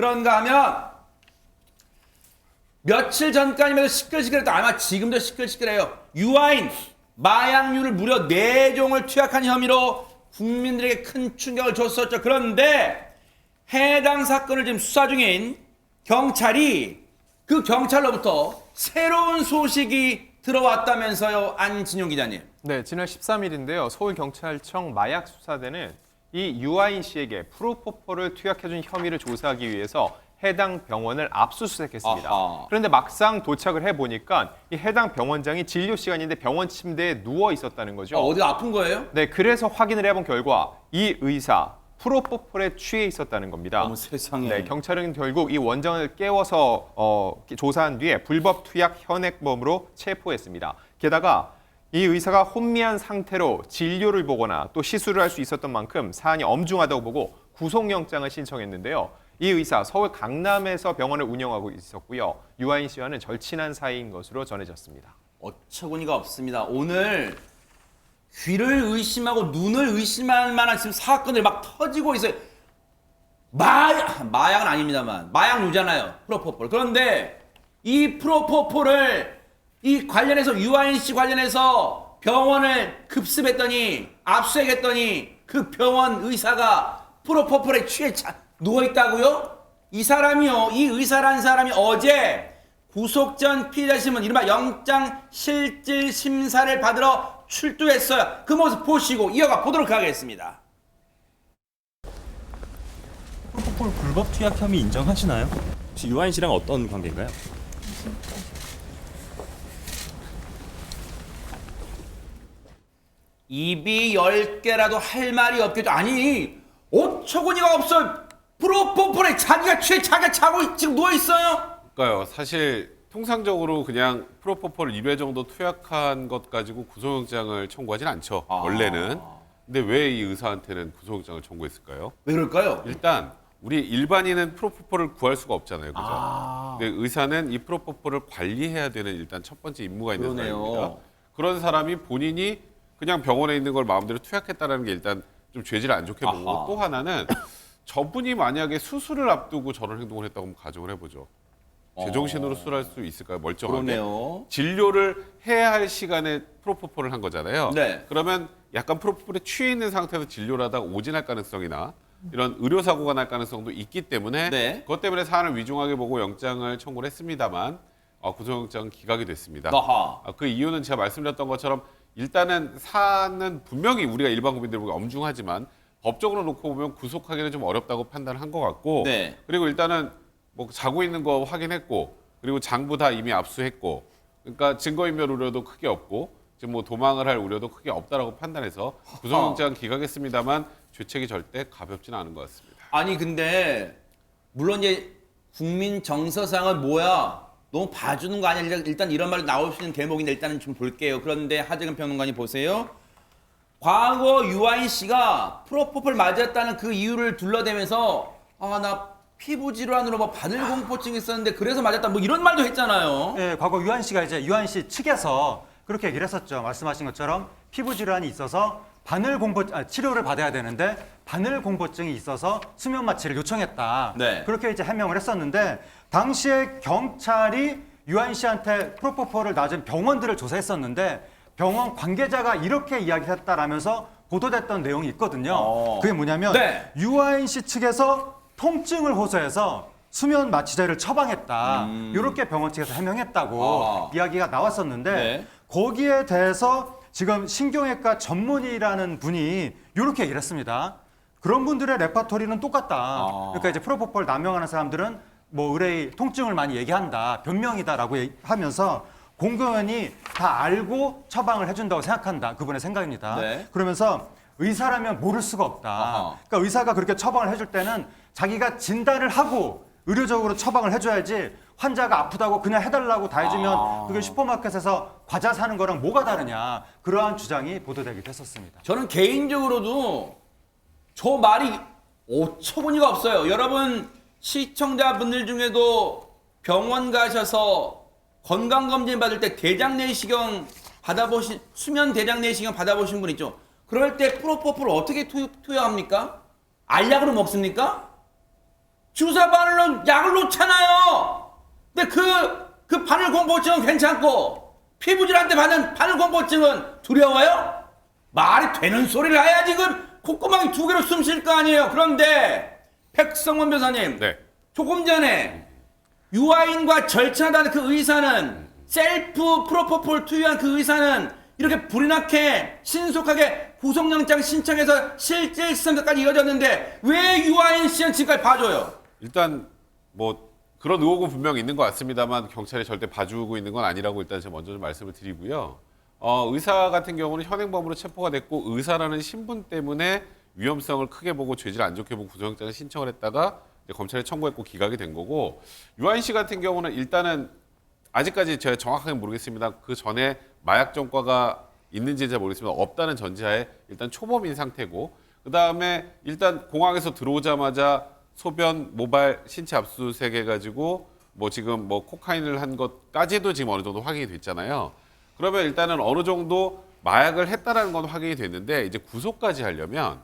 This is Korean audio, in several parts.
그런가 하면 며칠 전까지만 해도 시끌시끌했다. 아마 지금도 시끌시끌해요. 유아인 마약류를 무려 4종을 투약한 혐의로 국민들에게 큰 충격을 줬었죠. 그런데 해당 사건을 지금 수사 중인 경찰이 그 경찰로부터 새로운 소식이 들어왔다면서요, 안진용 기자님. 네, 지난 13일인데요. 서울경찰청 마약수사대는 이 유아인 씨에게 프로포폴을 투약해준 혐의를 조사하기 위해서 해당 병원을 압수수색했습니다. 아하. 그런데 막상 도착을 해보니까 이 해당 병원장이 진료 시간인데 병원 침대에 누워 있었다는 거죠. 어디가 아픈 거예요? 네, 그래서 확인을 해본 결과 이 의사 프로포폴에 취해 있었다는 겁니다. 어머 세상에. 네, 경찰은 결국 이 원장을 깨워서 조사한 뒤에 불법 투약 현행범으로 체포했습니다. 게다가 이 의사가 혼미한 상태로 진료를 보거나 또 시술을 할 수 있었던 만큼 사안이 엄중하다고 보고 구속영장을 신청했는데요. 이 의사 서울 강남에서 병원을 운영하고 있었고요. 유아인 씨와는 절친한 사이인 것으로 전해졌습니다. 어처구니가 없습니다. 오늘 귀를 의심하고 눈을 의심할 만한 지금 사건들이 막 터지고 있어요. 마약은 아닙니다만 마약류잖아요. 프로포폴. 그런데 이 프로포폴을 이 관련해서 유아인 씨 관련해서 병원을 급습했더니 압수했더니 그 병원 의사가 프로포폴에 취해 누워있다고요? 이 사람이요. 이 의사라는 사람이 어제 구속 전 피의자 신문 이른바 영장 실질 심사를 받으러 출두했어요. 그 모습 보시고 이어가 보도록 하겠습니다. 프로포폴 불법 투약 혐의 인정하시나요? 혹시 유아인 씨랑 어떤 관계인가요? 입이 10개라도 할 말이 없겠죠. 아니 어처구니가 없어. 프로포폴에 자기가 취해 자기가 자고 지금 누워있어요. 그러니까요. 사실 통상적으로 그냥 프로포폴 2회 정도 투약한 것 가지고 구속영장을 청구하진 않죠. 원래는. 근데 왜 이 의사한테는 구속영장을 청구했을까요? 왜 그럴까요? 일단 우리 일반인은 프로포폴을 구할 수가 없잖아요. 그죠? 근데 의사는 이 프로포폴을 관리해야 되는 일단 첫 번째 임무가 있는 그러네요. 사람입니다. 그런 사람이 본인이 그냥 병원에 있는 걸 마음대로 투약했다는 게 일단 좀 죄질 안 좋게 본 거고, 또 하나는 저분이 만약에 수술을 앞두고 저런 행동을 했다고 한번 가정을 해보죠. 제정신으로 수술할 수 있을까요? 멀쩡하게. 그러네요. 진료를 해야 할 시간에 프로포폴을 한 거잖아요. 네. 그러면 약간 프로포폴에 취해 있는 상태에서 진료를 하다가 오진할 가능성이나 이런 의료사고가 날 가능성도 있기 때문에 네. 그것 때문에 사안을 위중하게 보고 영장을 청구를 했습니다만 구속영장 기각이 됐습니다. 아하. 그 이유는 제가 말씀드렸던 것처럼 일단은 사안은 분명히 우리가 일반 국민들 보기 엄중하지만 법적으로 놓고 보면 구속하기는 좀 어렵다고 판단한 것 같고, 네. 그리고 일단은 뭐 자고 있는 거 확인했고, 그리고 장부 다 이미 압수했고, 그러니까 증거인멸 우려도 크게 없고 지금 뭐 도망을 할 우려도 크게 없다라고 판단해서 구속영장 기각했습니다만 죄책이 절대 가볍지는 않은 것 같습니다. 아니 근데 물론 이제 국민 정서상은 뭐야 너무 봐주는 거 아니야. 일단 이런 말이 나올 수 있는 대목인데 일단은 좀 볼게요. 그런데 하재근 평론가님 보세요. 과거 유아인 씨가 프로포폴 맞았다는 그 이유를 둘러대면서 나 피부 질환으로 뭐 바늘공포증이 있었는데 그래서 맞았다 뭐 이런 말도 했잖아요. 네, 과거 유한 씨가 이제 유한 씨 측에서 그렇게 얘기를 했었죠. 말씀하신 것처럼 피부 질환이 있어서 치료를 받아야 되는데 바늘 공포증이 있어서 수면 마취를 요청했다. 네. 그렇게 이제 해명을 했었는데 당시에 경찰이 유한 씨한테 프로포폴을 낮은 병원들을 조사했었는데 병원 관계자가 이렇게 이야기했다라면서 보도됐던 내용이 있거든요. 그게 뭐냐면 네. 유아인 씨 측에서 통증을 호소해서 수면 마취제를 처방했다. 이렇게 병원 측에서 해명했다고 이야기가 나왔었는데 네. 거기에 대해서 지금 신경외과 전문의라는 분이 이렇게 얘기를 했습니다. 그런 분들의 레파토리는 똑같다. 그러니까 이제 프로포폴 남용하는 사람들은 뭐 의뢰의 통증을 많이 얘기한다. 변명이다라고 하면서 공공연히 다 알고 처방을 해준다고 생각한다. 그분의 생각입니다. 네. 그러면서 의사라면 모를 수가 없다. 그러니까 의사가 그렇게 처방을 해줄 때는 자기가 진단을 하고 의료적으로 처방을 해줘야지 환자가 아프다고 그냥 해달라고 다 해주면 그게 슈퍼마켓에서 과자 사는 거랑 뭐가 다르냐. 그러한 주장이 보도되기도 했었습니다. 저는 개인적으로도 저 말이 어처구니가 없어요. 여러분 시청자분들 중에도 병원 가셔서 건강검진 받을 때 대장내시경 수면 대장내시경 받아보신 분 있죠? 그럴 때 프로포폴 어떻게 투여합니까? 알약으로 먹습니까? 주사 바늘로 약을 놓잖아요. 근데 그 바늘 공포증은 괜찮고 피부질환때 받는 바늘 공포증은 두려워요? 말이 되는 소리를 해야지. 콧구멍이 2개로 숨 쉴 거 아니에요. 그런데 백성원 변호사님, 네. 조금 전에 유아인과 절친하다는 그 의사는 셀프 프로포폴 투여한 그 의사는 이렇게 불이 나게 신속하게 구속영장 신청해서 실질 수사까지 이어졌는데 왜 유아인 씨는 지금까지 봐줘요? 일단 뭐 그런 의혹은 분명히 있는 것 같습니다만 경찰이 절대 봐주고 있는 건 아니라고 일단 제가 먼저 좀 말씀을 드리고요. 의사 같은 경우는 현행범으로 체포가 됐고 의사라는 신분 때문에 위험성을 크게 보고 죄질 안 좋게 보고 구속영장을 신청을 했다가 이제 검찰에 청구했고 기각이 된 거고, 유아인 씨 같은 경우는 일단은 아직까지 제가 정확하게 모르겠습니다. 그 전에 마약 전과가 있는지 잘 모르겠습니다. 없다는 전제하에 일단 초범인 상태고, 그 다음에 일단 공항에서 들어오자마자 소변, 모발, 신체 압수수색 해가지고 뭐 지금 뭐 코카인을 한 것까지도 지금 어느 정도 확인이 됐잖아요. 그러면 일단은 어느 정도 마약을 했다라는 건 확인이 됐는데 이제 구속까지 하려면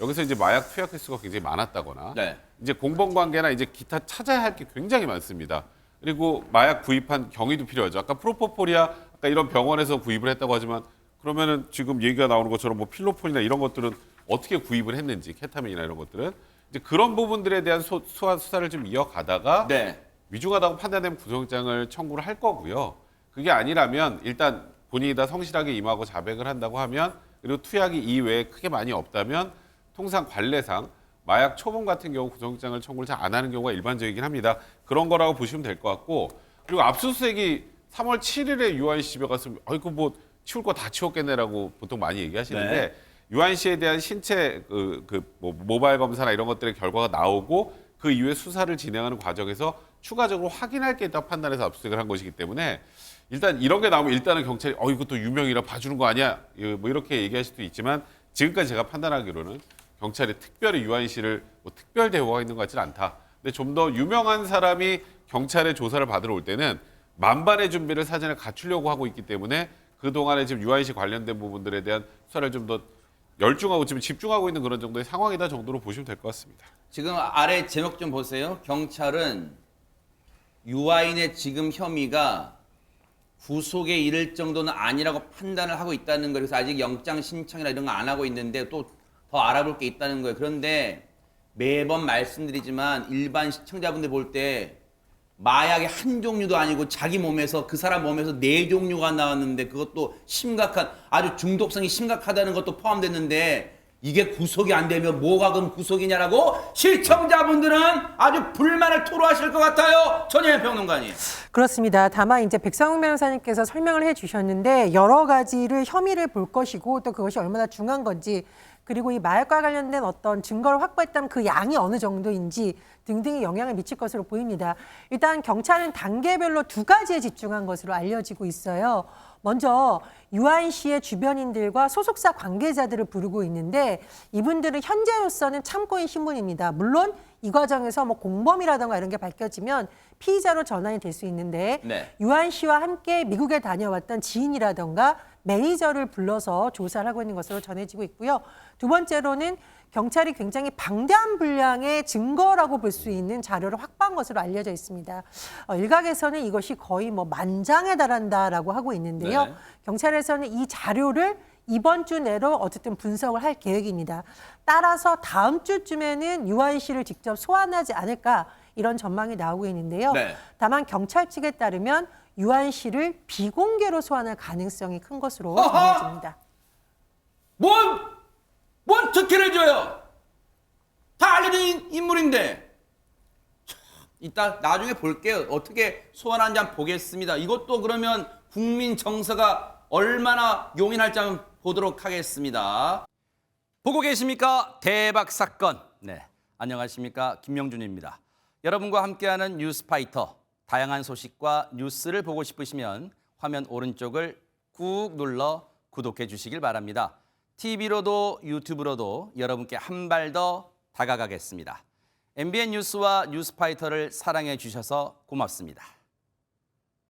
여기서 이제 마약 투약 횟수가 굉장히 많았다거나 네. 이제 공범 관계나 이제 기타 찾아야 할 게 굉장히 많습니다. 그리고 마약 구입한 경위도 필요하죠. 아까 프로포폴이야 아까 이런 병원에서 구입을 했다고 하지만 그러면은 지금 얘기가 나오는 것처럼 뭐 필로폰이나 이런 것들은 어떻게 구입을 했는지, 케타민이나 이런 것들은 이제 그런 부분들에 대한 수사를 좀 이어가다가 네. 위중하다고 판단되면 구속영장을 청구를 할 거고요. 그게 아니라면 일단 본인이 다 성실하게 임하고 자백을 한다고 하면, 그리고 투약이 이외에 크게 많이 없다면 통상 관례상 마약 초범 같은 경우 구속영장을 청구를 잘 안 하는 경우가 일반적이긴 합니다. 그런 거라고 보시면 될 것 같고, 그리고 압수수색이 3월 7일에 유아인 씨 집에 갔으면 아이고 뭐 치울 거 다 치웠겠네라고 보통 많이 얘기하시는데 네. 유아인 씨에 대한 신체 뭐 모바일 검사나 이런 것들의 결과가 나오고 그 이후에 수사를 진행하는 과정에서 추가적으로 확인할 게 있다고 판단해서 압수수색을 한 것이기 때문에 일단 이런 게 나오면 일단은 경찰이 이것도 유명이라 봐주는 거 아니야? 뭐 이렇게 얘기할 수도 있지만 지금까지 제가 판단하기로는 경찰이 특별히 유아인 씨를 뭐 특별 대우가 있는 것 같지는 않다. 근데 좀 더 유명한 사람이 경찰의 조사를 받으러 올 때는 만반의 준비를 사전에 갖추려고 하고 있기 때문에 그동안에 지금 유아인 씨 관련된 부분들에 대한 수사를 좀 더 열중하고 지금 집중하고 있는 그런 정도의 상황이다 정도로 보시면 될 것 같습니다. 지금 아래 제목 좀 보세요. 경찰은 유아인의 지금 혐의가 구속에 이를 정도는 아니라고 판단을 하고 있다는 거예요. 그래서 아직 영장 신청이나 이런 거 안 하고 있는데 또 더 알아볼 게 있다는 거예요. 그런데 매번 말씀드리지만 일반 시청자분들 볼 때 마약의 한 종류도 아니고 자기 몸에서 그 사람 몸에서 4종류가 나왔는데 그것도 심각한 아주 중독성이 심각하다는 것도 포함됐는데 이게 구속이 안 되면 뭐가 그럼 구속이냐라고 시청자분들은 아주 불만을 토로하실 것 같아요. 전혜연 평론가님. 그렇습니다. 다만 이제 백성훈 변호사님께서 설명을 해주셨는데 여러 가지를 혐의를 볼 것이고 또 그것이 얼마나 중요한 건지 그리고 이 마약과 관련된 어떤 증거를 확보했다면 그 양이 어느 정도인지 등등의 영향을 미칠 것으로 보입니다. 일단 경찰은 단계별로 2가지에 집중한 것으로 알려지고 있어요. 먼저 유아인 씨의 주변인들과 소속사 관계자들을 부르고 있는데 이분들은 현재로서는 참고인 신분입니다. 물론 이 과정에서 뭐 공범이라든가 이런 게 밝혀지면 피의자로 전환이 될 수 있는데 네. 유아인 씨와 함께 미국에 다녀왔던 지인이라든가 매니저를 불러서 조사를 하고 있는 것으로 전해지고 있고요. 두 번째로는 경찰이 굉장히 방대한 분량의 증거라고 볼 수 있는 자료를 확보한 것으로 알려져 있습니다. 일각에서는 이것이 거의 뭐 10,000장에 달한다라고 하고 있는데요. 네. 경찰에서는 이 자료를 이번 주 내로 어쨌든 분석을 할 계획입니다. 따라서 다음 주쯤에는 유아인 씨를 직접 소환하지 않을까 이런 전망이 나오고 있는데요. 네. 다만 경찰 측에 따르면 유아인 씨를 비공개로 소환할 가능성이 큰 것으로 허허! 전해집니다. 뭔 특혜를 줘요? 다 알려진 인물인데. 이따 나중에 볼게요. 어떻게 소환하는지 한번 보겠습니다. 이것도 그러면 국민 정서가 얼마나 용인할지 한번 보도록 하겠습니다. 보고 계십니까? 대박 사건. 네, 안녕하십니까? 김명준입니다. 여러분과 함께하는 뉴스파이터. 다양한 소식과 뉴스를 보고 싶으시면 화면 오른쪽을 꾹 눌러 구독해 주시길 바랍니다. TV로도 유튜브로도 여러분께 한 발 더 다가가겠습니다. MBN 뉴스와 뉴스파이터를 사랑해 주셔서 고맙습니다.